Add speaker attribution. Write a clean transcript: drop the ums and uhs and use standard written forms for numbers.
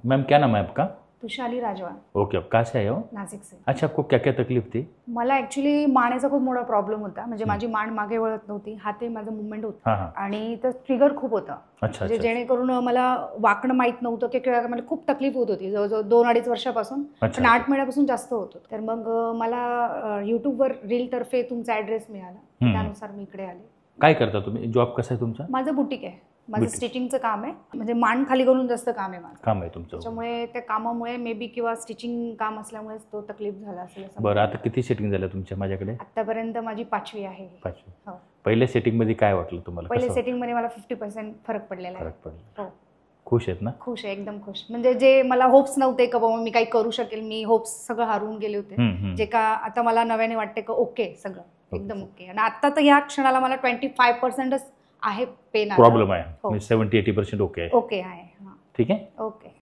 Speaker 1: Ma'am क्या नाम है आपका?
Speaker 2: तुषाली राजवा,
Speaker 1: ओके, आप कहाँ से आए हो?
Speaker 2: नाशिक से.
Speaker 1: अच्छा, आपको क्या क्या तकलीफ थी?
Speaker 2: मला ॲक्च्युली मानेचा खूप मोठा प्रॉब्लेम होता. म्हणजे माझी मान मागे वळत नव्हती, हातही माझं मुवमेंट होतं
Speaker 1: हां हां.
Speaker 2: आणि तर ट्रिगर खूप होतं.
Speaker 1: अच्छा
Speaker 2: म्हणजे
Speaker 1: अच्छा.
Speaker 2: जेणेकरून मला वाकणं माहीत नव्हतं की किंवा मला खूप तकलीफ होत होती. जवळजवळ 2-2.5 वर्षापासून,
Speaker 1: अच्छा,
Speaker 2: पण 8
Speaker 1: अच्छा.
Speaker 2: महिन्यापासून जास्त होत होतं. तर मग मला यूट्यूबवर रीलतर्फे तुमचा ॲड्रेस मिळाला. त्यानुसार मी इकडे आले.
Speaker 1: काय करता तुम्ही? जॉब कसा आहे तुमचा?
Speaker 2: माझं बुटीक आहे. माझं
Speaker 1: बुटीक.
Speaker 2: स्टिचिंगचं काम आहे. म्हणजे मान खाली करून जास्त काम आहे माझं.
Speaker 1: काम आहे तुमचं.
Speaker 2: त्याच्यामुळे त्या कामामुळे मे बी किंवा स्टिचिंग काम असल्यामुळेच तो तकलीफ झाला असेल असं
Speaker 1: बरं,
Speaker 2: मला
Speaker 1: आता किती सेटिंग झाल्या तुमच्या माझ्याकडे?
Speaker 2: आतापर्यंत माझी 5वी आहे.
Speaker 1: 5वी.
Speaker 2: हो.
Speaker 1: पहिल्या सेटिंगमध्ये काय वाटलं तुम्हाला?
Speaker 2: पहिले
Speaker 1: कसं
Speaker 2: सेटिंगमध्ये मला 50% फरक पडलेला आहे.
Speaker 1: फरक पडला?
Speaker 2: हो.
Speaker 1: खुश आहेत ना?
Speaker 2: खुश आहे, एकदम खुश. म्हणजे जे मला होप्स नव्हते का बाबा मी काही करू शकेल, मी होप्स सगळं हरवून गेले होते. जे का आता मला नव्याने वाटते का ओके सगळं एकदम ओके. आणि आता तर या क्षणाला मला 25%च आहे पेन.
Speaker 1: प्रॉब्लेम आहे.
Speaker 2: हो.
Speaker 1: म्हणजे 70-80% ओके आहे.
Speaker 2: ओके आहे. हां.
Speaker 1: ठीक आहे.
Speaker 2: ओके.